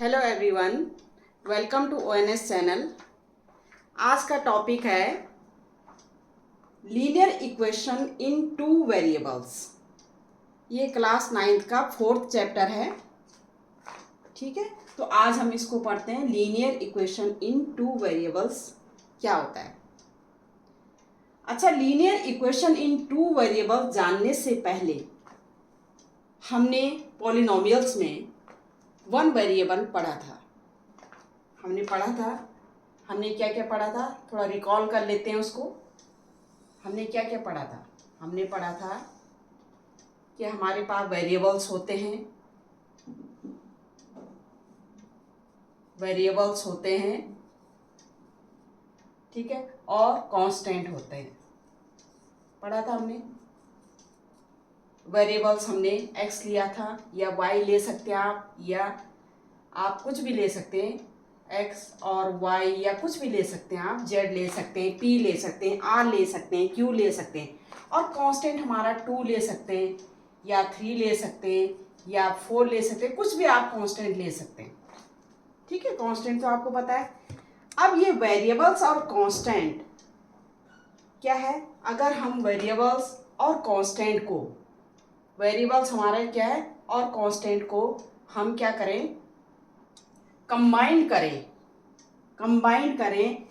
Hello everyone, welcome to ONS channel. आज का topic है linear equation in two variables. ये क्लास 9th का 4th चैप्टर है। ठीक है, तो आज हम इसको पढ़ते हैं। Linear equation in two variables क्या होता है। अच्छा, linear equation in two variables जानने से पहले हमने पॉलिनोमियल्स में वन वेरिएबल पढ़ा था। हमने क्या क्या पढ़ा था, थोड़ा रिकॉल कर लेते हैं उसको। हमने क्या क्या पढ़ा था। हमने पढ़ा था कि हमारे पास वेरिएबल्स होते हैं, ठीक है, और कांस्टेंट होते हैं। पढ़ा था हमने। वेरिएबल्स हमने एक्स लिया था, या वाई ले सकते हैं आप, या आप कुछ भी ले सकते हैं, एक्स और वाई, या कुछ भी ले सकते हैं आप। जेड ले सकते हैं, पी ले सकते हैं, आर ले सकते हैं, क्यू ले सकते हैं। और कांस्टेंट हमारा 2 ले सकते हैं, या 3 ले सकते हैं, या 4 ले सकते हैं। कुछ भी आप कांस्टेंट ले सकते हैं। ठीक है, कांस्टेंट तो आपको पता है। अब ये वेरिएबल्स और कांस्टेंट क्या है। अगर हम वेरिएबल्स और कांस्टेंट को, वेरिएबल्स हमारा क्या है और कांस्टेंट को हम क्या करें, कंबाइन करें।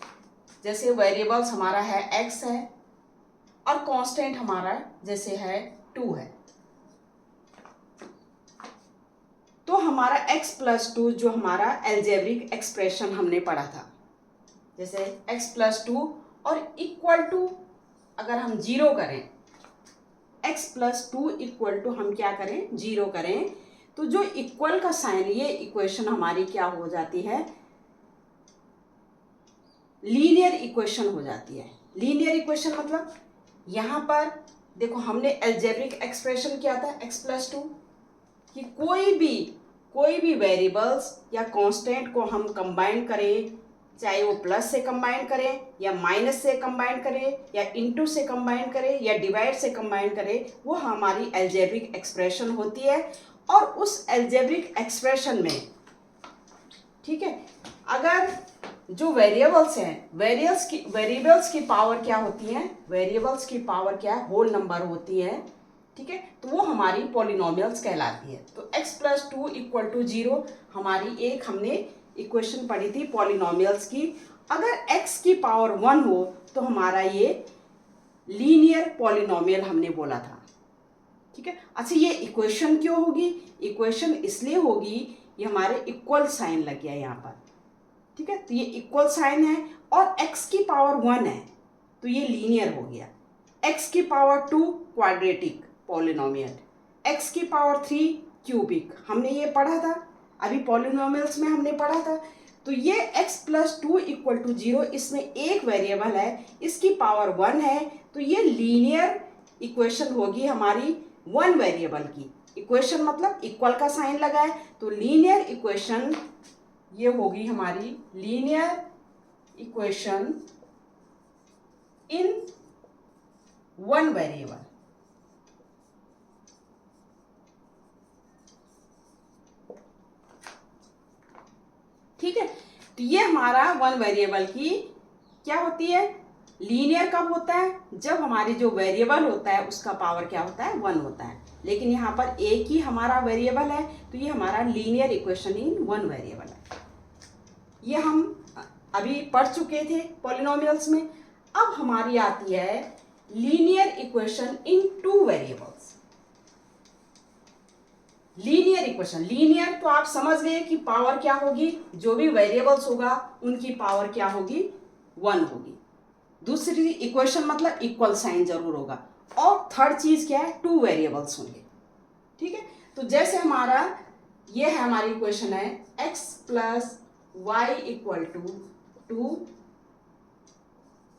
जैसे वेरिएबल्स हमारा है एक्स है और कांस्टेंट हमारा जैसे है 2 है, तो हमारा x प्लस 2 जो हमारा एल्जेब्रिक एक्सप्रेशन हमने पढ़ा था, जैसे x प्लस 2 और इक्वल टू, अगर हम जीरो करें, x प्लस 2 इक्वल टू हम क्या करें, जीरो करें, तो जो इक्वल का साइन, ये इक्वेशन हमारी क्या हो जाती है, लीनियर इक्वेशन हो जाती है। लीनियर इक्वेशन मतलब यहाँ पर देखो, हमने एल्जेब्रिक एक्सप्रेशन क्या था, x प्लस 2, कि कोई भी वेरिएबल्स या कांस्टेंट को हम कंबाइन करें, चाहे वो प्लस से कंबाइन करें, या माइनस से कंबाइन करें, या इनटू से कंबाइन करें, या डिवाइड से कंबाइन करें, वो हमारी एल्जेब्रिक एक्सप्रेशन होती है। और उस एल्जेब्रिक एक्सप्रेशन में, ठीक है, अगर जो वेरिएबल्स हैं, वेरिएबल्स की पावर क्या होती है, वेरिएबल्स की पावर क्या है, होल नंबर होती है। ठीक है, तो वो हमारी पॉलिनोमियल्स कहलाती है। तो x प्लस 2 इक्वल टू 0 हमारी एक हमने इक्वेशन पढ़ी थी पॉलिनोमियल्स की। अगर x की पावर 1 हो तो हमारा ये लीनियर पॉलिनोमियल हमने बोला था। ठीक है, अच्छा, ये इक्वेशन क्यों होगी, इक्वेशन इसलिए होगी, ये हमारे इक्वल साइन लग गया यहाँ पर। ठीक है, तो ये इक्वल साइन है और x की पावर 1 है, तो ये लीनियर हो गया। x की पावर 2 क्वाड्रेटिक पॉलिनोमियल, x की पावर 3 क्यूबिक, हमने ये पढ़ा था अभी पॉलिनोमियल्स में, हमने पढ़ा था। तो ये x प्लस 2 इक्वल टू 0, इसमें एक वेरिएबल है, इसकी पावर 1 है, तो ये लीनियर इक्वेशन होगी हमारी वन वेरिएबल की। इक्वेशन मतलब इक्वल का साइन लगा है, तो लीनियर इक्वेशन ये होगी हमारी linear equation in one variable. ठीक है, तो ये हमारा वन वेरिएबल की क्या होती है, लीनियर कब होता है, जब हमारी जो वेरिएबल होता है उसका पावर क्या होता है, 1 होता है। लेकिन यहाँ पर एक ही हमारा वेरिएबल है, तो ये हमारा linear equation in one variable है। ये हम अभी पढ़ चुके थे पॉलिनोमियल्स में। अब हमारी आती है linear equation in two variables. Linear equation, linear तो आप समझ गए कि पावर क्या होगी, जो भी वेरिएबल्स होगा उनकी पावर क्या होगी, 1 होगी। दूसरी इक्वेशन मतलब इक्वल साइन जरूर होगा। और थर्ड चीज क्या है, 2 वेरिएबल्स होंगे। ठीक है, तो जैसे हमारा ये है, हमारी इक्वेशन है x plus y equal to 2,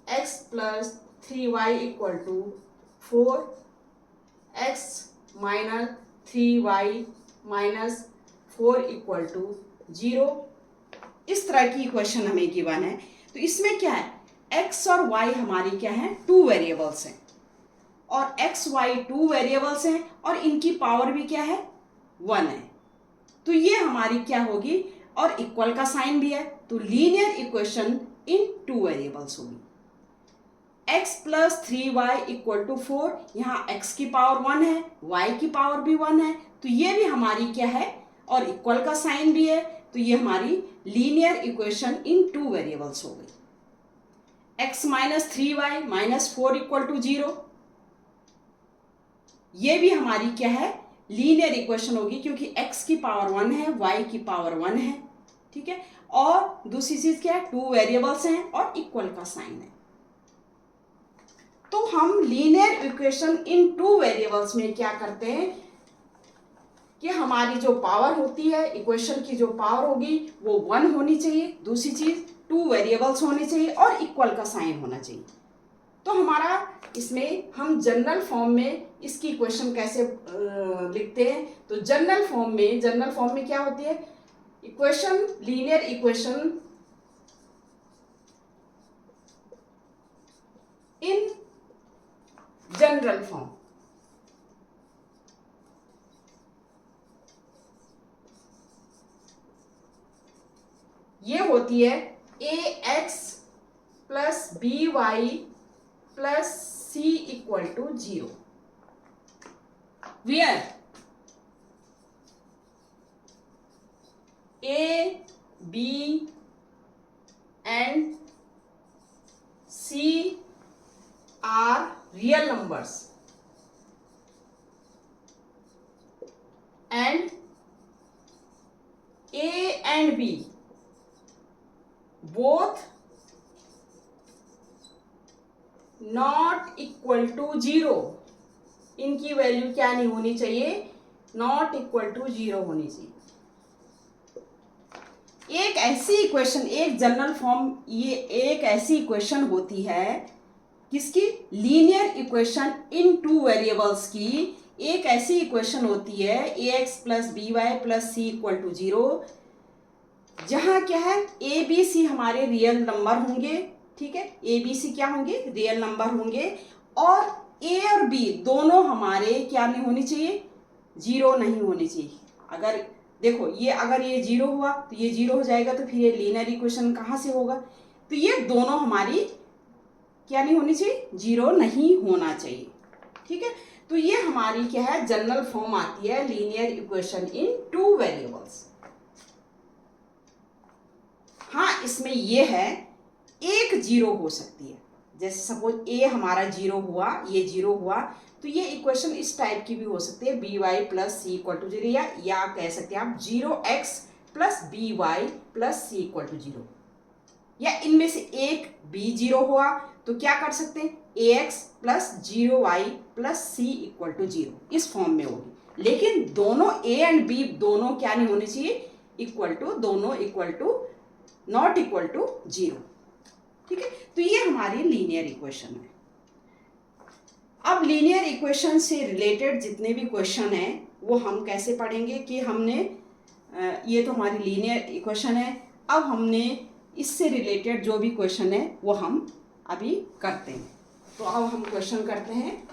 x plus 3y equal to 4, x minus 3y minus 4 equal to 0। इस तरह की इक्वेशन हमें गिवन है। तो इसमें क्या है, x और y हमारी क्या है, 2 वेरिएबल्स हैं, और x y 2 वेरिएबल्स हैं, और इनकी पावर भी क्या है, 1 है। तो ये हमारी क्या होगी, और इक्वल का साइन भी है, तो linear equation in two variables होगी। x plus 3y equal to 4, यहाँ x की पावर 1 है, y की पावर भी 1 है, तो ये भी हमारी क्या है, और इक्वल का साइन भी है, तो ये हमारी linear equation in two variables हो गई। x minus 3y minus 4 equal to 0, ये भी हमारी क्या है, लीनियर इक्वेशन होगी, क्योंकि x की पावर 1 है, y की पावर 1 है, ठीक है। और दूसरी चीज क्या है, टू वेरिएबल्स हैं और इक्वल का साइन है। तो हम linear equation in two variables में क्या करते हैं कि हमारी जो पावर होती है, इक्वेशन की जो पावर होगी वो 1 होनी चाहिए, दूसरी चीज टू वेरिएबल्स होने चाहिए और इक्वल का साइन होना चाहिए। तो हमारा इसमें हम जनरल फॉर्म में इसकी इक्वेशन कैसे लिखते हैं, तो जनरल फॉर्म में क्या होती है, equation, linear equation in general form, ये होती है ax plus by plus c equal to 0, where a, b and c are real numbers and a and b both not equal to 0, इनकी value क्या नहीं होनी चाहिए, नॉट इक्वल टू 0 होनी चाहिए। एक ऐसी इक्वेशन, एक जनरल फॉर्म, ये एक ऐसी इक्वेशन होती है किसकी, linear equation in two variables की एक ऐसी इक्वेशन होती है ax plus by plus c equal to 0, जहां क्या है a b c हमारे रियल नंबर होंगे, ठीक है, ए बी सी क्या होंगे, रियल नंबर होंगे, और ए और बी दोनों हमारे क्या नहीं होनी चाहिए, 0 नहीं होनी चाहिए। अगर देखो ये अगर ये 0 हुआ तो ये 0 हो जाएगा, तो फिर ये लीनियर इक्वेशन कहाँ से होगा, तो ये दोनों हमारी क्या नहीं होनी चाहिए, 0 नहीं होना चाहिए, ठीक है। तो ये हमारी क्या है, जनरल फॉर्म आती है linear equation in two variables. हाँ, इसमें ये है एक 0 हो सकती है, जैसे सपोज ए हमारा 0 हुआ, ये 0 हुआ, तो ये इक्वेशन इस टाइप की भी हो सकती है, b Y plus c equal to 0, या कह सकते हैं आप 0x plus B Y plus c equal to 0, या इनमें से एक बी 0 हुआ तो क्या कर सकते हैं, ax plus 0y plus c equal to 0, इस फॉर्म में होगी। लेकिन दोनों a एंड b दोनों क्या नहीं होने चाहिए, इक्वल टू, दोनों equal to, not equal to 0, ठीक है। तो ये हमारी लीनियर इक्वेशन है। अब लीनियर इक्वेशन से रिलेटेड जितने भी क्वेश्चन हैं वो हम कैसे पढ़ेंगे कि हमने ये तो हमारी लीनियर इक्वेशन है, अब हमने इससे रिलेटेड जो भी क्वेश्चन है वो हम अभी करते हैं। तो अब हम क्वेश्चन करते हैं।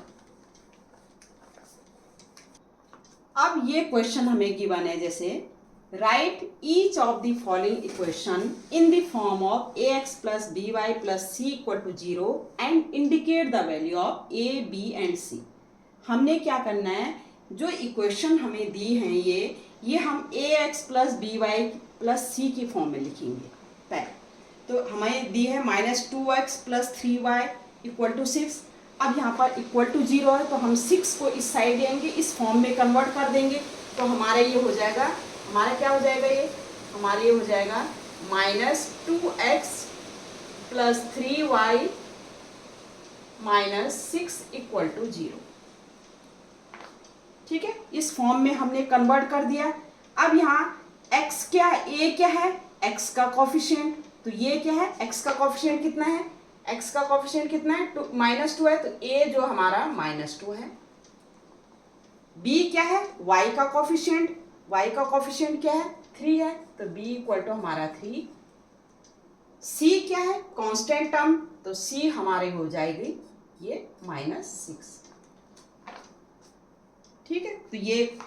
अब ये क्वेश्चन हमें गिवन है, जैसे write each of the following equation in the form of ax plus by plus c equal to 0 and indicate the value of a, b and c। हमने क्या करना है, जो इक्वेशन हमें दी हैं ये हम ax plus by plus c की फॉर्म में लिखेंगे पहले। तो हमें दी है -2x plus 3y equal to 6। अब यहाँ पर इक्वल टू 0 है, तो हम 6 को इस साइड देंगे, इस फॉर्म में कन्वर्ट कर देंगे, तो हमारा ये हो जाएगा, हमारा क्या हो जाएगा, ये हमारा ये हो जाएगा -2x plus 3y minus 6 equal to 0, ठीक है। इस फॉर्म में हमने कन्वर्ट कर दिया। अब यहाँ x क्या है, a क्या है, x का कोफिशिएंट, तो ये क्या है, x का कोफिशिएंट कितना है, x का कोफिशिएंट कितना है, -2 है, तो a जो हमारा -2 है। b क्या है, y का कोफिशिएंट, y का कोफिशिएंट क्या है, 3 है, तो b इक्वल टू हमारा 3। c क्या है, कांस्टेंट टर्म, तो c हमारे हो जाएगी ये -6, ठीक है। तो ये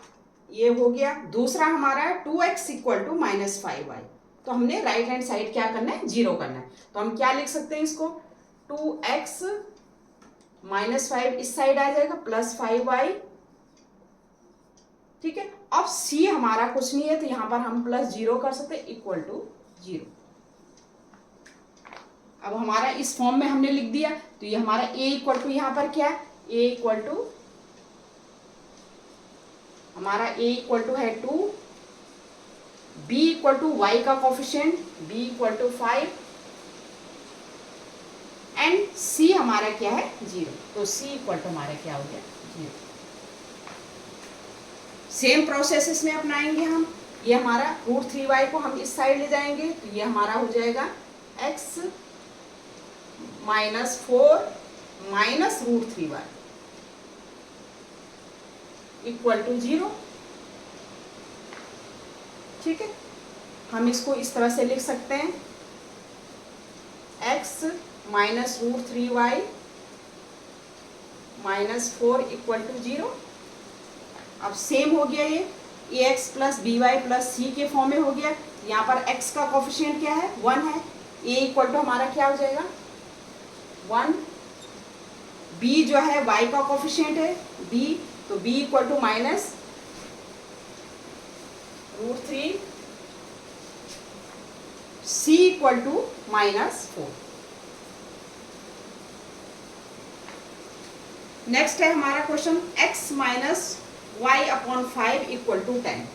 ये हो गया। दूसरा हमारा 2x इक्वल टू -5y। तो हमने राइट हैंड साइड क्या करना है, 0 करना है। तो हम क्या लिख सकते हैं इसको, 2x -5 इस साइड आ जाएगा +5y। ठीक है, अब c हमारा कुछ नहीं है तो यहां पर हम +0 कर सकते हैं इक्वल टू 0। अब हमारा इस फॉर्म में हमने लिख दिया तो ये हमारा a इक्वल टू यहाँ पर क्या है, a इक्वल टू हमारा a इक्वल टू है 2, b इक्वल टू y का coefficient b equal to 5 and c हमारा क्या है 0। तो c इक्वल टू हमारा क्या हो गया 0। सेम प्रोसेस इसमें अपनाएंगे हम। ये हमारा √3y को हम इस साइड ले जाएंगे तो ये हमारा हो जाएगा x -4 -√3y इक्वल टू 0। ठीक है, हम इसको इस तरह से लिख सकते हैं x -√3y -4 इक्वल टू 0। अब सेम हो गया ये ax plus by plus c के फॉर्म में हो गया। यहाँ पर x का कोफिशिएंट क्या है 1 है, a इक्वल टू हमारा क्या हो जाएगा 1, b जो है y का कोफिशिएंट है b, तो b equal to -√3, c equal to -4। Next है हमारा question x -y upon 5 equal to 10।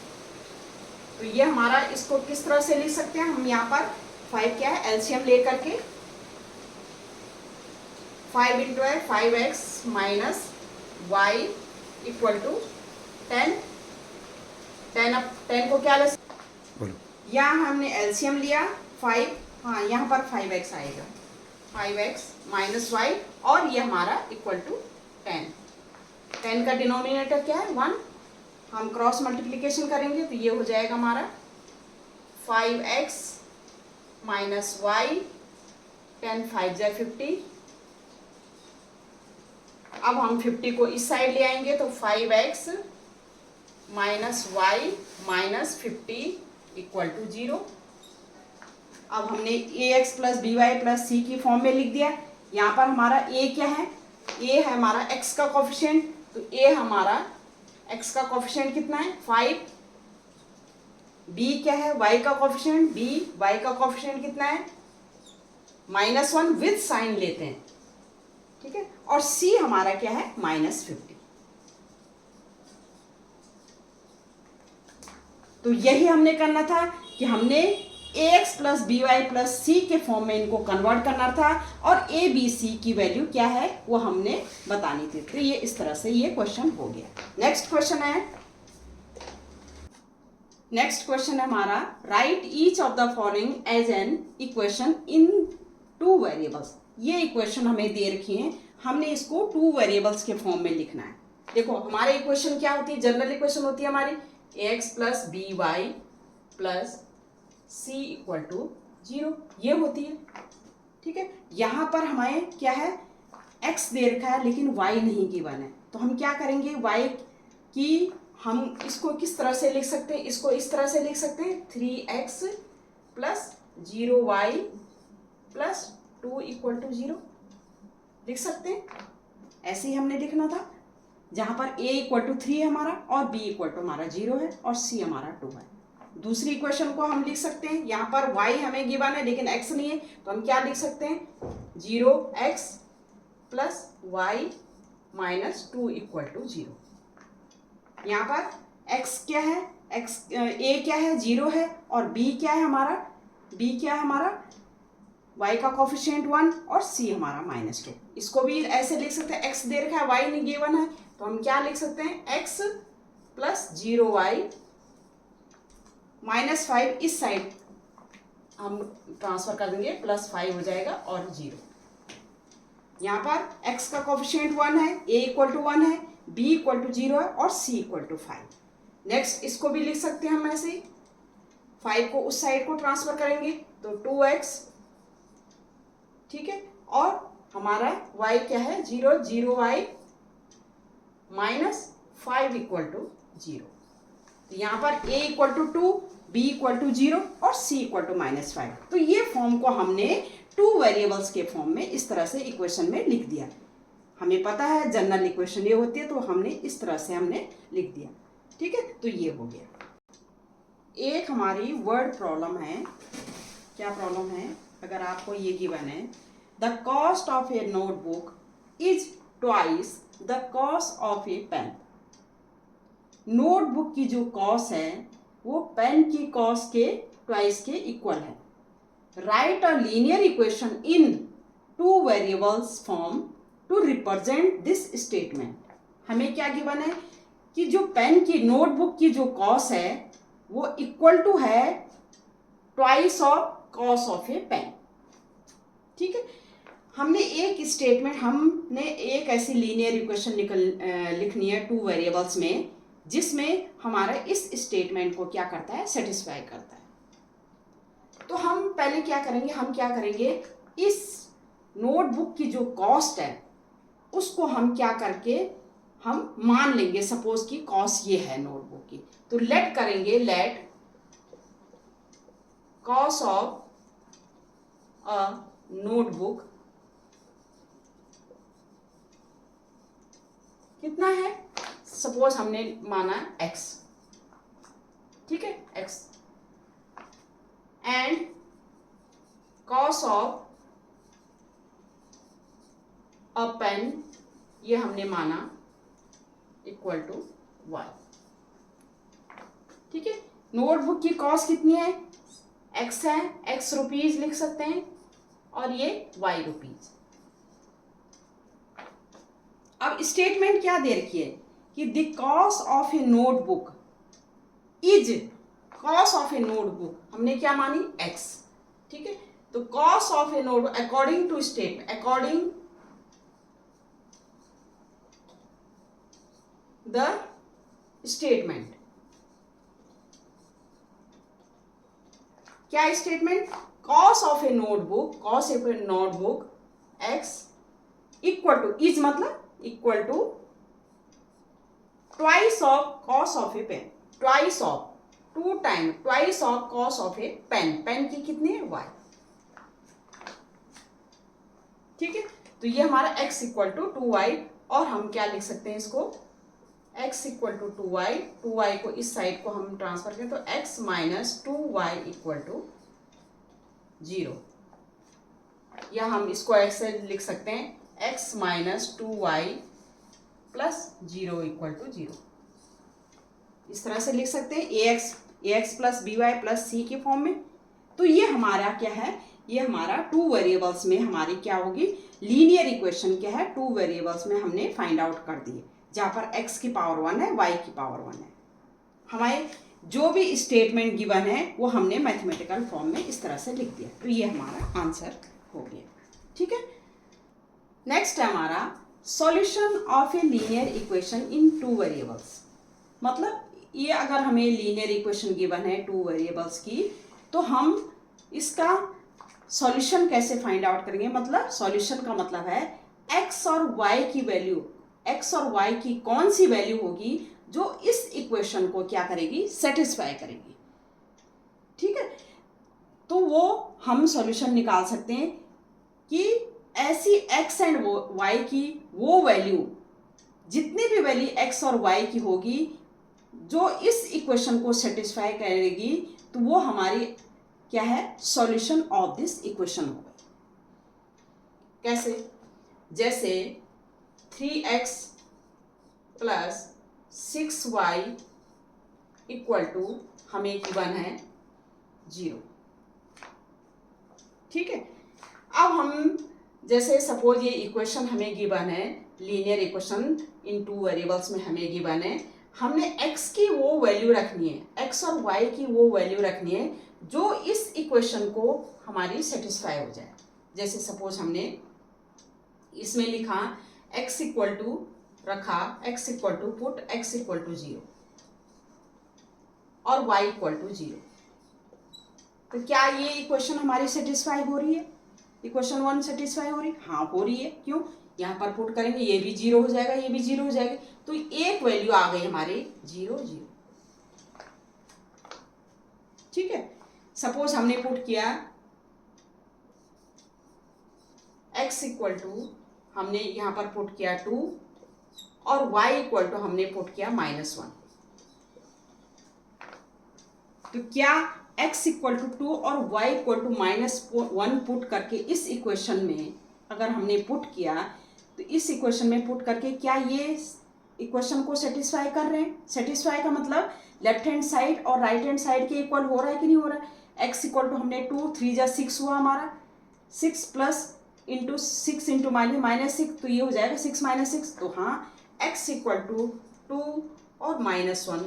तो ये हमारा इसको किस तरह से लिख सकते हैं हम, यहाँ पर 5 क्या है एलसीएम लेकर के 5 इंटू है 5x -y इक्वल टू 10। 10 को क्या ले सकते, यहाँ हमने एलसीएम लिया 5, हाँ यहाँ पर 5x आएगा 5x -y और ये हमारा इक्वल टू 10। 10 का डिनोमिनेटर क्या है 1, हम क्रॉस मल्टीप्लिकेशन करेंगे तो ये हो जाएगा हमारा 5x -y 10 5 जा 50। अब हम 50 को इस साइड ले आएंगे तो 5x -y -50 इक्वल टू 0। अब हमने ax plus by plus c की फॉर्म में लिख दिया। यहाँ पर हमारा a क्या है, a है हमारा x का कोफिशिएंट, तो a हमारा x का कोफिशिएंट कितना है 5, b क्या है y का कोफिशिएंट b, y का कोफिशिएंट कितना है -1 विद साइन लेते हैं। ठीक है, और c हमारा क्या है -50। तो यही हमने करना था कि हमने ax plus by plus c के फॉर्म में इनको कन्वर्ट करना था और a b c की वैल्यू क्या है वो हमने बतानी थी। तो ये इस तरह से ये क्वेश्चन हो गया। नेक्स्ट क्वेश्चन है हमारा write each of the following as an equation in 2 variables. ये इक्वेशन हमें दे रखी है, हमने इसको 2 वेरिएबल्स के फॉर्म में लिखना है। देखो हमारे इक्वेशन क्या होती है, जनरल इक्वेशन होती है हमारी ax plus by plus c equal to 0, ये होती है। ठीक है, यहाँ पर हमें क्या है x दे रखा है लेकिन y नहीं गिवन है, तो हम क्या करेंगे y की हम इसको किस तरह से लिख सकते हैं, इसको इस तरह से लिख सकते हैं 3x plus 0y plus 2 equal to 0 लिख सकते हैं। ऐसे ही हमने लिखना था, जहाँ पर a इक्वल टू 3 है हमारा और b इक्वल टू हमारा 0 है और c हमारा 2 है। दूसरी इक्वेशन को हम लिख सकते हैं, यहाँ पर y हमें गिवन है लेकिन x नहीं है, तो हम क्या लिख सकते हैं 0x plus y minus 2 equal to 0। यहाँ पर x क्या है, a क्या है 0 है और b क्या है हमारा y का कोफिशिएंट 1 और c हमारा -2। इसको भी ऐसे लिख सकते हैं, x दे रखा है y नहीं गिवन है, तो हम क्या लिख सकते हैं x प्लस 0y -5 इस साइड हम ट्रांसफर कर देंगे +5 हो जाएगा और 0। यहाँ पर x का कोफिशिएंट 1 है, a इक्वल टू 1 है, b इक्वल टू 0 है और c इक्वल टू 5। नेक्स्ट इसको भी लिख सकते हैं हम ऐसे, 5 को उस साइड को ट्रांसफर करेंगे तो 2x। ठीक है, और हमारा y क्या है 0y -5 इक्वल टू 0। तो यहाँ पर a equal to 2, b equal to 0 और c इक्वल टू -5। तो ये फॉर्म को हमने 2 वेरिएबल्स के फॉर्म में इस तरह से इक्वेशन में लिख दिया। हमें पता है जनरल इक्वेशन ये होती है, तो हमने इस तरह से हमने लिख दिया। ठीक है, तो ये हो गया। एक हमारी वर्ड प्रॉब्लम है। क्या प्रॉब्लम है? अगर आपको ये गिवन है, the cost of a notebook is twice the cost of a pen. Notebook की जो कॉस्ट है वो पेन की कॉस्ट के ट्वाइस के इक्वल है। Write a linear equation in 2 variables form to represent this statement. हमें क्या गिवन है कि जो पेन की नोटबुक की जो कॉस्ट है वो इक्वल टू है twice of cost of a pen. ठीक है, हमने एक स्टेटमेंट, हमने एक ऐसी लीनियर इक्वेशन लिखनी है 2 वेरिएबल्स में, जिसमें हमारा इस स्टेटमेंट को क्या करता है, सेटिस्फाई करता है। तो हम पहले क्या करेंगे, हम क्या करेंगे, इस नोटबुक की जो कॉस्ट है उसको हम क्या करके हम मान लेंगे। सपोज की कॉस्ट ये है नोटबुक की, तो लेट करेंगे, let cost of a notebook कितना है, सपोज हमने माना x। ठीक है, x and cost of a pen ये हमने माना इक्वल टू y। ठीक है, नोटबुक की कॉस्ट कितनी है, x है, x रुपीज लिख सकते हैं, और ये y रुपीज। अब स्टेटमेंट क्या दे रखी है कि the cost of a notebook is, cost of a notebook हमने क्या मानी, x। ठीक है, तो cost of a notebook according to statement, according the statement, क्या statement, cost of a notebook, cost of a notebook x equal to, is मतलब equal to twice of cost of a pen, twice of, 2 time twice of cost of a pen, pen की कितनी है, y। ठीक है, तो ये हमारा x equal to 2y, और हम क्या लिख सकते हैं इसको, x equal to 2y, 2y को इस साइड को हम ट्रांसफर करें तो x minus 2y equal to 0, या हम इसको ऐसे लिख सकते हैं x minus 2y plus 0 equal to 0। इस तरह से लिख सकते हैं ax plus by plus c के फॉर्म में। तो ये हमारा क्या है, ये हमारा 2 वेरिएबल्स में हमारी क्या होगी, लीनियर इक्वेशन क्या है, 2 वेरिएबल्स में हमने फाइंड आउट कर दिए, जहाँ पर x की पावर 1 है, y की पावर 1 है। हमारे जो भी स्टेटमेंट गिवन है वो हमने मैथमेटिकल फॉर्म में इस तरह से लिख दिया। तो ये हमारा आंसर हो गया। ठीक है, नेक्स्ट है हमारा solution of a linear equation in 2 variables. मतलब ये अगर हमें लीनियर इक्वेशन गिवन है 2 वेरिएबल्स की, तो हम इसका सॉल्यूशन कैसे फाइंड आउट करेंगे। मतलब सॉल्यूशन का मतलब है x और y की वैल्यू, x और y की कौन सी वैल्यू होगी जो इस इक्वेशन को क्या करेगी, सेटिस्फाई करेगी। ठीक है, तो वो हम सॉल्यूशन निकाल सकते हैं कि ऐसी x एंड y की वो वैल्यू, जितनी भी वैल्यू x और y की होगी जो इस इक्वेशन को सेटिस्फाई करेगी, तो वो हमारी क्या है, सॉल्यूशन ऑफ दिस इक्वेशन होगा। कैसे, जैसे 3x plus 6y equal to हमें गिवन है 0। ठीक है, अब हम जैसे सपोज ये इक्वेशन हमें गिवन है, लीनियर इक्वेशन इन 2 वेरिएबल्स में हमें गिवन है, हमने x की वो वैल्यू रखनी है, x और y की वो वैल्यू रखनी है जो इस इक्वेशन को हमारी सेटिस्फाई हो जाए। जैसे सपोज हमने इसमें लिखा x इक्वल टू रखा, x equal to put x equal to 0 और y इक्वल टू 0, तो क्या ये इक्वेशन हमारी सेटिस्फाई हो रही है, इक्वेशन 1 सेटिस्फाई हो रही है, हाँ हो रही है। क्यों, यहाँ पर पुट करेंगे ये भी 0 हो जाएगा, ये भी 0 हो जाएगा, तो एक वैल्यू आ गई हमारी 0 0। ठीक है। सपोज हमने पुट किया x इक्वल टू, हमने यहाँ पर पुट किया 2 और y इक्वल टू हमने पुट किया -1। तो क्या x इक्वल टू 2 और y इक्वल टू -1 पुट करके इस इक्वेशन में अगर हमने पुट किया, तो इस इक्वेशन में पुट करके क्या ये इक्वेशन को सेटिस्फाई कर रहे हैं? सेटिस्फाई का मतलब लेफ्ट हैंड साइड और राइट हैंड साइड के इक्वल हो रहा है कि नहीं हो रहा है? x इक्वल टू हमने 2, 3 जा 6 हुआ हमारा, 6 प्लस इंटू 6 इंटू -6, तो ये हो जाएगा 6 -6। तो हाँ, x इक्वल टू 2 और -1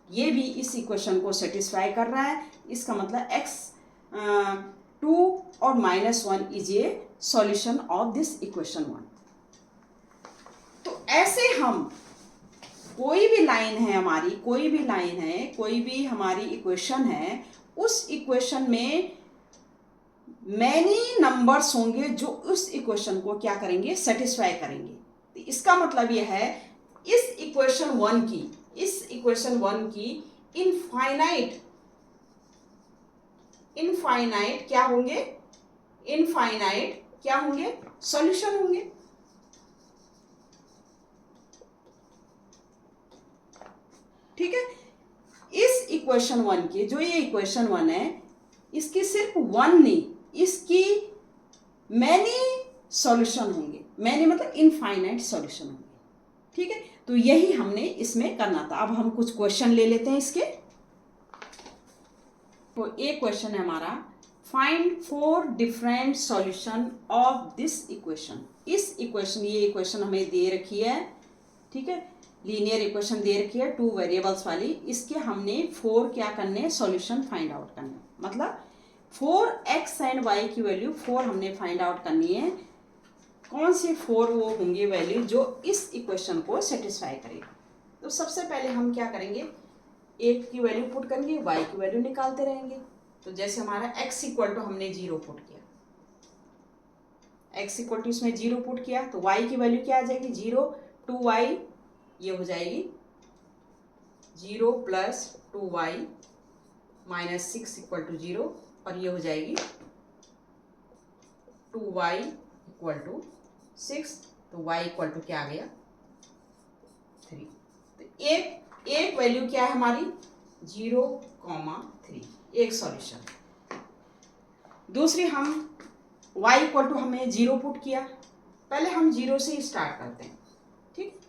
ये भी इस इक्वेशन को सेटिस्फाई कर रहा है। इसका मतलब x 2 और -1 is a solution of this equation 1। तो ऐसे हम कोई भी लाइन है हमारी, कोई भी लाइन है, कोई भी हमारी इक्वेशन है, उस इक्वेशन में मैनी नंबर्स होंगे जो उस इक्वेशन को क्या करेंगे? सेटिस्फाई करेंगे। तो इसका मतलब यह है इस इक्वेशन 1 की इनफाइनाइट क्या होंगे? इनफाइनाइट क्या होंगे? सॉल्यूशन होंगे। ठीक है। इस इक्वेशन 1 के, जो ये इक्वेशन 1 है, इसकी सिर्फ 1 नहीं, इसकी मैनी सॉल्यूशन होंगे। मैनी मतलब इनफाइनाइट सॉल्यूशन होंगे। ठीक है। तो यही हमने इसमें करना था। अब हम कुछ क्वेश्चन ले लेते हैं इसके। तो एक क्वेश्चन है हमारा, find 4 different solution of this equation. इस इक्वेशन, ये इक्वेशन हमें दे रखी है, ठीक है, लीनियर इक्वेशन दे रखी है 2 वेरिएबल्स वाली। इसके हमने 4 क्या करने? सॉल्यूशन फाइंड आउट करने। मतलब 4x एंड y की वैल्यू 4 हमने फाइंड आउट करनी है। कौन से 4 वो होंगे वैल्यू जो इस इक्वेशन को सेटिस्फाई करेगा? तो सबसे पहले हम क्या करेंगे? एक की वैल्यू पुट करेंगे, y की वैल्यू निकालते रहेंगे। तो जैसे हमारा x इक्वल टू हमने 0 पुट किया, x इक्वल टू इसमें 0 पुट किया, तो y की वैल्यू क्या आ जाएगी? 0, 2y, ये हो जाएगी 0 plus 2y minus 6 equal to 0, और ये हो जाएगी 2y इक्वल टू 6। तो y इक्वल टू क्या आ गया? 3। तो एक वैल्यू क्या है हमारी? 0,3, एक सॉल्यूशन। दूसरी, हम y इक्वल टू हमें 0 पुट किया। पहले हम 0 से ही स्टार्ट करते हैं, ठीक,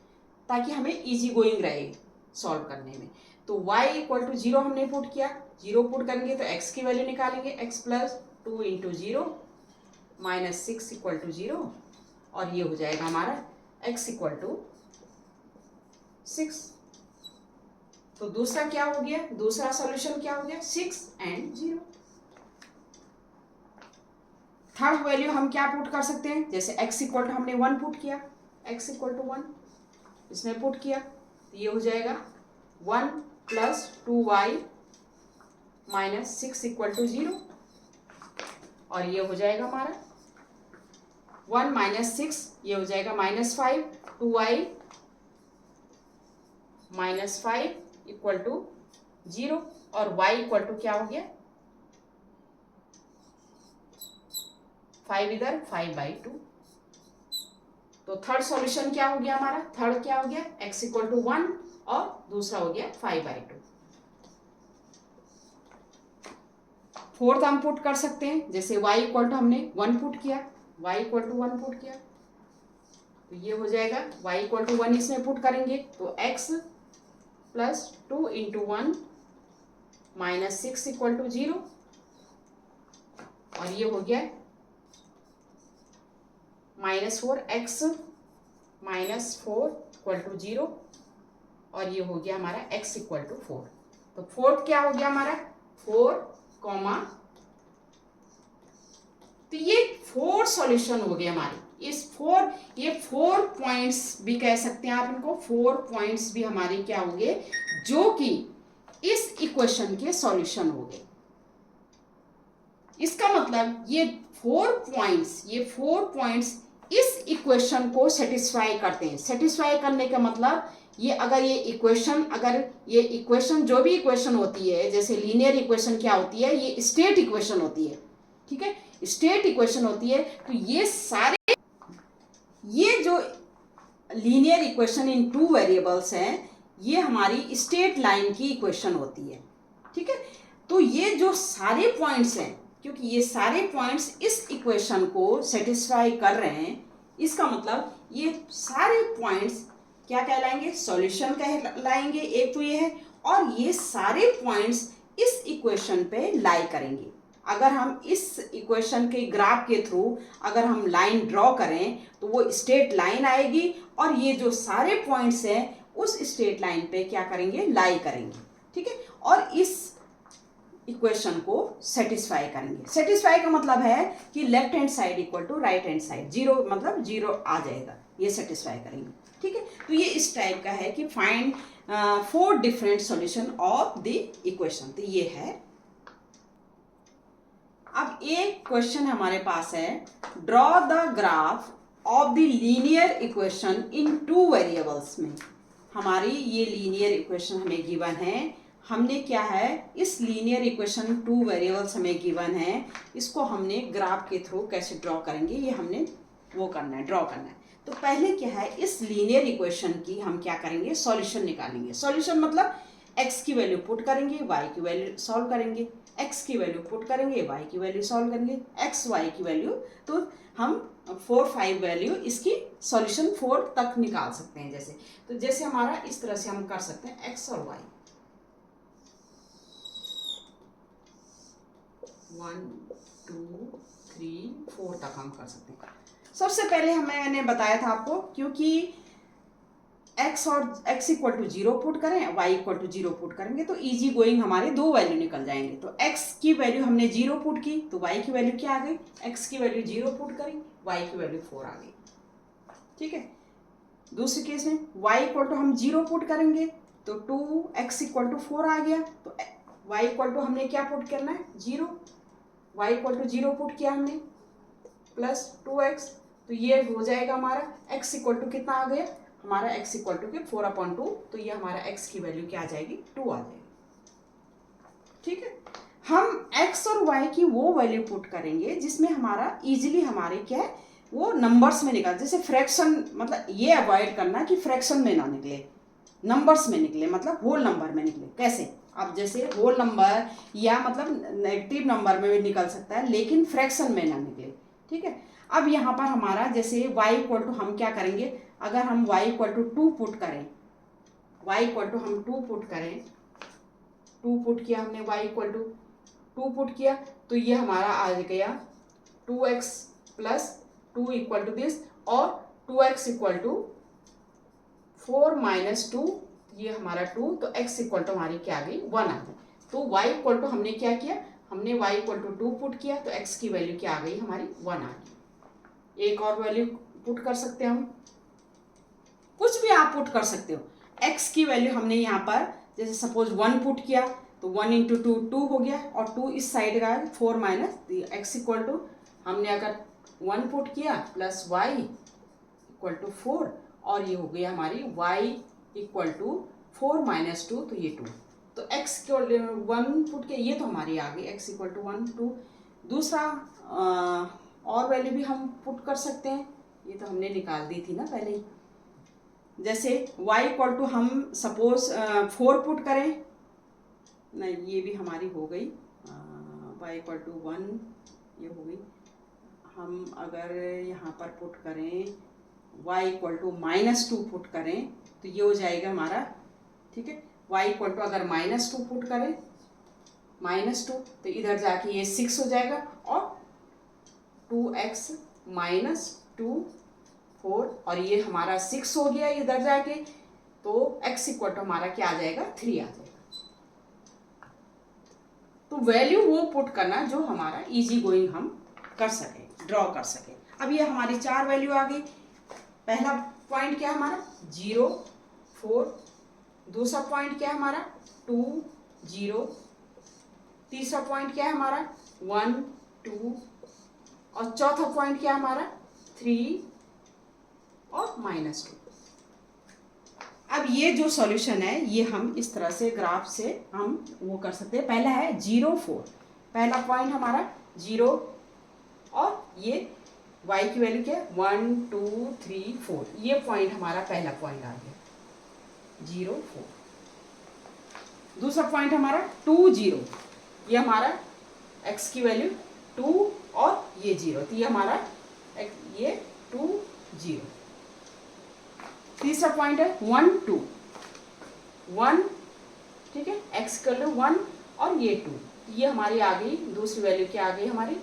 ताकि हमें इजी गोइंग रहे सॉल्व करने में। तो y इक्वल टू 0 हमने पुट किया। 0 पुट करेंगे तो x की वैल्यू निकालेंगे, x plus 2 into 0 minus 6 equal to 0, और ये हो जाएगा हमारा x इक्वल टू 6। तो दूसरा क्या हो गया? दूसरा सॉल्यूशन क्या हो गया? 6 एंड 0। थर्ड वैल्यू हम क्या पुट कर सकते हैं? जैसे x इक्वल टू हमने 1 पुट किया, x इक्वल टू 1 इसमें पुट किया, तो ये हो जाएगा 1 plus 2y minus 6 equal to 0, और ये हो जाएगा हमारा 1 माइनस 6, ये हो जाएगा -5, 2y माइनस 5 इक्वल टू 0, और y इक्वल टू क्या हो गया? 5 इधर, 5/2। तो थर्ड सॉल्यूशन क्या हो गया हमारा? थर्ड क्या हो गया? x इक्वल टू 1, और दूसरा हो गया 5/2। फोर्थ हम पुट कर सकते हैं, जैसे y इक्वल टू हमने 1 पुट किया, y इक्वल टू 1 पुट किया, तो ये हो जाएगा y इक्वल टू 1 इसमें पुट करेंगे, तो x plus 2 into 1 minus 6 equal to 0, और ये हो गया -4x माइनस 4 इक्वल टू 0, और ये हो गया हमारा x इक्वल टू 4। तो फोर्थ क्या हो गया हमारा? 4, तो ये 4 सॉल्यूशन हो गए हमारे। ये 4 पॉइंट्स भी कह सकते हैं आप इनको, 4 पॉइंट्स भी हमारे क्या हो गए, जो कि इस इक्वेशन के सॉल्यूशन हो गए। इसका मतलब ये 4 पॉइंट्स इस इक्वेशन को सेटिस्फाई करते हैं। सेटिस्फाई करने का मतलब ये अगर ये इक्वेशन जो भी इक्वेशन होती है, जैसे लीनियर इक्वेशन क्या होती है, ये स्टेट इक्वेशन होती है, ठीक है, स्टेट इक्वेशन होती है। तो ये जो linear equation in two variables हैं, ये हमारी स्टेट लाइन की इक्वेशन होती है, ठीक है। तो ये जो सारे पॉइंट्स हैं, क्योंकि ये सारे पॉइंट्स इस इक्वेशन को सेटिस्फाई कर रहे हैं, इसका मतलब ये सारे पॉइंट्स क्या कहलाएंगे, सॉल्यूशन कहलाएंगे। एक तो ये है, और ये सारे पॉइंट्स इस इक्वेशन पे लाई करेंगे। अगर हम इस इक्वेशन के ग्राफ के थ्रू अगर हम लाइन ड्रॉ करें तो वो स्ट्रेट लाइन आएगी, और ये जो सारे पॉइंट्स हैं उस स्ट्रेट लाइन पे क्या करेंगे, लाई करेंगे, ठीक है, और इस इक्वेशन को सेटिस्फाई करेंगे। सेटिस्फाई का मतलब है कि left hand side equal to right hand side, zero मतलब जीरो आ जाएगा, ये सेटिस्फाई करेंगे, ठीक है। तो ये इस टाइप का है कि find 4 different solution of the equation. तो ये है। अब एक क्वेश्चन हमारे पास है, draw the graph of the linear equation in two variables में। हमारी ये लीनियर इक्वेशन हमें गिवन है, हमने क्या है, इस लीनियर इक्वेशन टू वेरिएबल्स हमें गिवन है, इसको हमने ग्राफ के थ्रू कैसे ड्रॉ करेंगे, ये हमने वो करना है, ड्रॉ करना है। तो पहले क्या है, इस लीनियर इक्वेशन की हम क्या करेंगे, सॉल्यूशन निकालेंगे। सॉल्यूशन मतलब x की वैल्यू पुट करेंगे, y की वैल्यू सॉल्व करेंगे, x की वैल्यू पुट करेंगे, y की वैल्यू सॉल्व करेंगे, x y की वैल्यू, तो हम 4 5 वैल्यू इसकी सॉल्यूशन 4 तक निकाल सकते हैं। जैसे हमारा इस तरह से हम कर सकते हैं, x और y 1 2 3 4 तक हम कर सकते हैं। सबसे पहले मैंने बताया था आपको, क्योंकि x और x इक्वल टू 0 पुट करें, y इक्वल टू 0 पुट करेंगे तो इजी गोइंग हमारे 2 वैल्यू निकल जाएंगे। तो x की वैल्यू हमने 0 पुट की तो y की वैल्यू क्या आ गई, x की वैल्यू 0 पुट करी, y की वैल्यू 4 आ गई, ठीक है। दूसरे केस में y इक्वल टू हम 0 पुट करेंगे तो 2x इक्वल टू 4 आ गया। तो y इक्वल टू हमने क्या पुट करना है, 0, y इक्वल टू 0 पुट किया हमने, प्लस 2x, तो ये हो जाएगा हमारा x इक्वल टू कितना आ गया, हमारा x इक्वल टू के 4/2, तो ये हमारा x की वैल्यू क्या आ जाएगी, 2 आ जाएगी, ठीक है। हम x और y की वो वैल्यू पुट करेंगे जिसमें हमारा इजीली हमारे क्या है, वो नंबर्स में निकल, जैसे फ्रैक्शन, मतलब ये अवॉइड करना कि फ्रैक्शन में ना निकले, नंबर्स में निकले, मतलब होल नंबर में निकले। कैसे, अब जैसे होल नंबर या मतलब नेगेटिव नंबर में भी निकल सकता है, लेकिन फ्रैक्शन में ना निकले, ठीक है। अब यहाँ पर हमारा जैसे y इक्वल टू हम क्या करेंगे, अगर हम y इक्वल टू 2 पुट करें, y इक्वल टू हम 2 पुट करें, 2 पुट किया हमने, y इक्वल टू 2 पुट किया, तो ये हमारा आ गया 2x plus 2 equal to this, और 2x इक्वल टू 4 माइनस 2, ये हमारा 2, तो x इक्वल टू हमारी क्या आ गई, 1 आ गई। तो y इक्वल टू हमने क्या किया, हमने y इक्वल टू 2 पुट किया, तो x की वैल्यू क्या आ गई हमारी, 1 आ गई। एक और वैल्यू पुट कर सकते हैं हम, कुछ भी आप पुट कर सकते हो। x की वैल्यू हमने यहाँ पर जैसे सपोज 1 पुट किया तो 1 इंटू 2 2 हो गया, और 2 इस साइड का 4 माइनस x इक्वल टू हमने अगर 1 पुट किया प्लस y इक्वल टू 4, और ये हो गई हमारी y इक्वल टू 4 माइनस 2, तो ये 2, तो x इक्वल 1 पुट के, ये तो हमारी आ गई x इक्वल टू 1 2। दूसरा और वैल्यू भी हम पुट कर सकते हैं, ये तो हमने निकाल दी थी ना पहले ही। जैसे y इक्वल टू हम सपोज 4 पुट करें, नहीं ये भी हमारी हो गई, y इक्वल टू 1, ये हो गई। हम अगर यहाँ पर पुट करें y इक्वल टू -2 पुट करें तो ये हो जाएगा हमारा, ठीक है। y इक्वल टू अगर -2 पुट करें, -2, तो इधर जाके ये 6 हो जाएगा, और 2x माइनस 2 4, और ये हमारा 6 हो गया इधर जाके, तो x इक्वल टू हमारा क्या आ जाएगा, 3 आ जाएगा। तो वैल्यू वो पुट करना जो हमारा इजी गोइंग हम कर सके, ड्रॉ कर सके। अब ये हमारी 4 वैल्यू आ गई। पहला पॉइंट क्या हमारा 0 4, दूसरा पॉइंट क्या है हमारा 2 0, तीसरा पॉइंट क्या है हमारा 1 2, और चौथा पॉइंट क्या है हमारा 3 और -2। अब ये जो सॉल्यूशन है ये हम इस तरह से ग्राफ से हम वो कर सकते हैं। पहला है 0 4, पहला पॉइंट हमारा 0 और ये y की वैल्यू क्या है 1 2 3 4, ये पॉइंट हमारा पहला पॉइंट आ गया 0 4। दूसरा पॉइंट हमारा 2 0, ये हमारा x की वैल्यू 2 और ये 0, तो ये हमारा ये 2 0। तीसरा पॉइंट है 1 2 1, ठीक है, x कर लो 1 और ये 2, ये हमारी आ गई दूसरी वैल्यू क्या आ गई हमारी,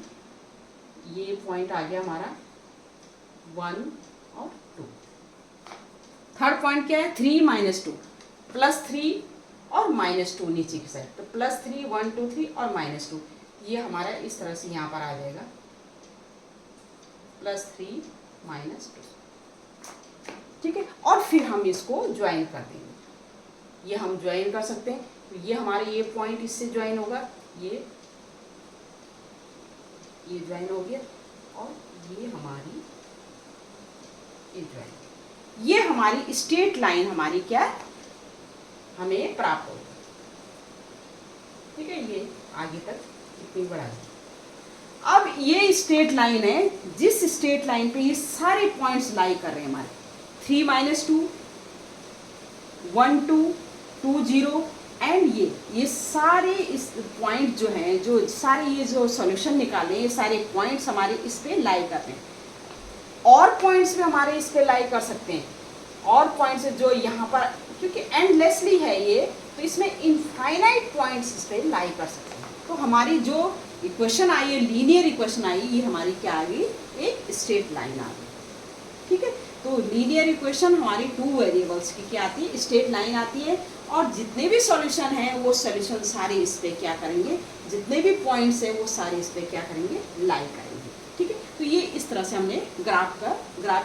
ये पॉइंट आ गया हमारा 1 और 2। थर्ड पॉइंट क्या है 3 -2, +3 और -2 नीचे की साइड, तो +3 1 2 3 और -2, ये हमारा इस तरह से यहाँ पर आ जाएगा +3 -2, ठीक है। और फिर हम इसको ज्वाइन कर देंगे, ये हम ज्वाइन कर सकते हैं, तो ये हमारे ये पॉइंट इससे ज्वाइन होगा, ये ज्वाइन हो गया और ये हमारी ये ज्वाइन, ये हमारी स्ट्रेट लाइन हमारी क्या हमें प्राप्त होगी, ठीक है। ये आगे तक इतनी बढ़ा दी। अब ये स्ट्रेट लाइन है, जिस स्ट्रेट लाइन पे ये सारे पॉइंट्स लाई कर रहे हैं हमारे 3 -2 1 2 2 0 एंड ये सारे इस पॉइंट जो हैं, जो सारे ये जो सॉल्यूशन निकाले, ये सारे पॉइंट्स हमारे इस पे लाई कर रहे हैं, और पॉइंट्स भी हमारे इस पे लाई कर सकते हैं, और पॉइंट्स जो यहाँ पर, क्योंकि एंडलेसली है ये, तो इसमें इनफाइनाइट पॉइंट्स इस पे लाई कर सकते हैं। तो हमारी जो इक्वेशन आई है, लीनियर इक्वेशन आई, ये हमारी क्या आ गई, एक स्ट्रेट लाइन आ गई, ठीक है। तो लीनियर इक्वेशन हमारी 2 वेरिएबल्स की क्या आती है, स्ट्रेट लाइन आती है, और जितने भी सॉल्यूशन हैं वो सॉल्यूशन सारे इस पे क्या करेंगे, जितने भी पॉइंट्स हैं वो सारे इस पे क्या करेंगे, लाई करेंगे, ठीक है। तो ये इस तरह से हमने ग्राफ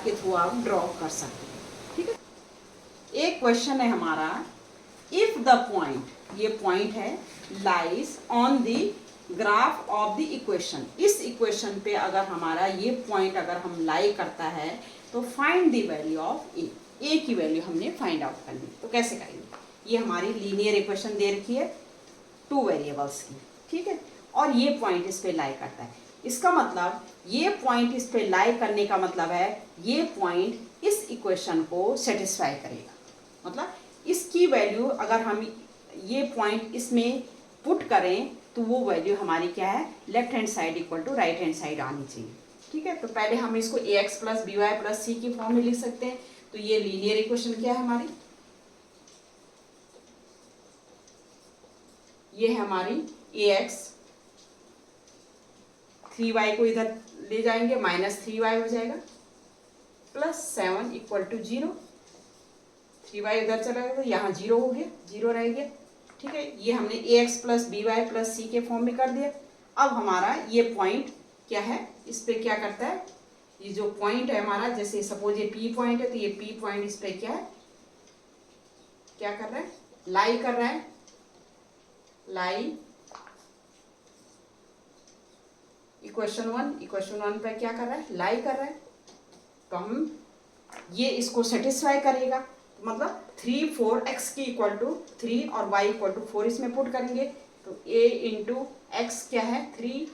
के थ्रू आप ड्रॉ कर सकते हैं, ठीक है। एक क्वेश्चन है हमारा, इफ द पॉइंट, ये पॉइंट है, lies on the graph of the equation, इस इक्वेशन पे अगर हमारा ये पॉइंट अगर हम लाई करता है तो फाइंड द वैल्यू ऑफ ए की वैल्यू हमने फाइंड आउट करनी। तो कैसे करेंगे, ये हमारी लीनियर इक्वेशन दे रखी है 2 वेरिएबल्स की, ठीक है, और ये पॉइंट इस पे लाई करता है, इसका मतलब ये पॉइंट इस पे लाई करने का मतलब है ये पॉइंट इस इक्वेशन को सेटिस्फाई करेगा, मतलब इसकी वैल्यू अगर हम ये पॉइंट इसमें पुट करें तो वो वैल्यू हमारी क्या है, left hand side equal to right hand side आनी चाहिए, ठीक है। तो पहले हम इसको ax + by + c की फॉर्म में लिख सकते हैं। तो ये लीनियर इक्वेशन क्या है हमारी, ये है हमारी ax, 3y को इधर ले जाएंगे, -3y हो जाएगा, +7 = 0, 3y इधर चला गया तो यहाँ 0 हो गया, 0 रह गया, ठीक है। ये हमने ax + by + c के फॉर्म में कर दिया। अब हमारा ये पॉइंट क्या है, इस पे क्या करता है, ये जो पॉइंट है हमारा, जैसे सपोज ये P पॉइंट है, तो ये P पॉइंट इस पे क्या है, क्या कर रहा है, लाई कर रहा है, लाई इक्वेशन 1 पे क्या कर रहा है, लाई कर रहा है। तो हम ये इसको सेटिस्फाई करेगा, मतलब 3 4 x की इक्वल टू 3 और y = 4 इसमें पुट करेंगे, तो a × x क्या है 3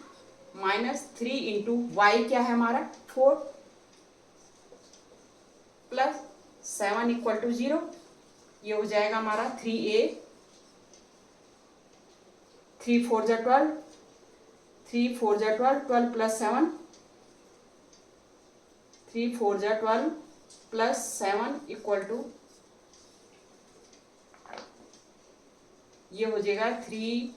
-3 × y क्या है हमारा 4 +7 = 0, ये हो जाएगा हमारा 3a, 3 4 = 12, 3 4 = 12, 12 + 7, 3 4 = 12 +7 = ये हो जाएगा 3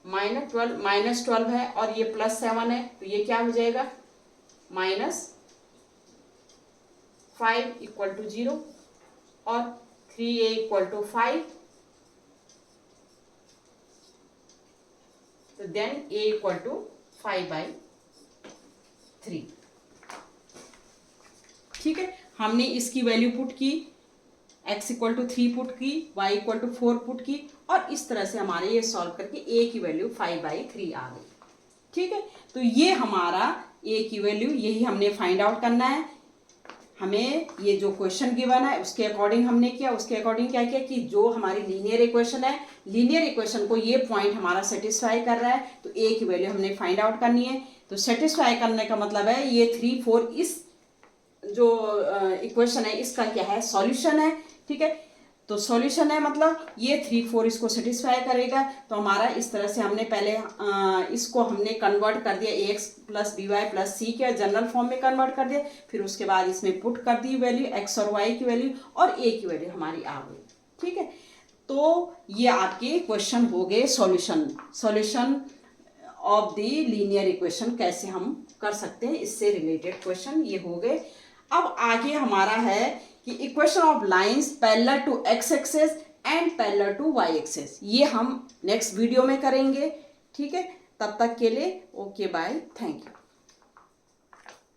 -12 है और ये +7 है, तो ये क्या हो जाएगा -5 = 0 और 3a = 5, तो देन a = 5/3, ठीक है। हमने इसकी वैल्यू पुट की, x = 3 पुट की, y = 4 पुट की, और इस तरह से हमारे ये सॉल्व करके a की वैल्यू 5/3 आ गई, ठीक है। तो ये हमारा a की वैल्यू, यही हमने फाइंड आउट करना है। हमें ये जो क्वेश्चन गिवन है उसके अकॉर्डिंग हमने किया, उसके अकॉर्डिंग क्या किया कि जो हमारी लीनियर इक्वेशन है, लीनियर इक्वेशन को ये पॉइंट हमारा सेटिस्फाई कर रहा है, तो ए की वैल्यू हमने फाइंड आउट करनी है। तो सेटिस्फाई करने का मतलब है ये 3, 4 इस जो इक्वेशन है इसका क्या है, सॉल्यूशन है। ठीक है, तो सॉल्यूशन है मतलब ये 3, 4 इसको सेटिस्फाई करेगा। तो हमारा इस तरह से हमने पहले इसको हमने कन्वर्ट कर दिया ax plus B Y plus C के जनरल फॉर्म में कन्वर्ट कर दिया, फिर उसके बाद इसमें पुट कर दी वैल्यू x और y की वैल्यू और a की वैल्यू हमारी आ गई। ठीक है, तो ये आपके क्वेश्चन हो गए solution of the linear equation कैसे हम कर सकते हैं, इससे रिलेटेड क्वेश्चन ये हो गए। अब आगे हमारा है कि equation of lines parallel to x axis and parallel to y axis, ये हम नेक्स्ट वीडियो में करेंगे। ठीक है, तब तक के लिए ओके बाय, थैंक यू।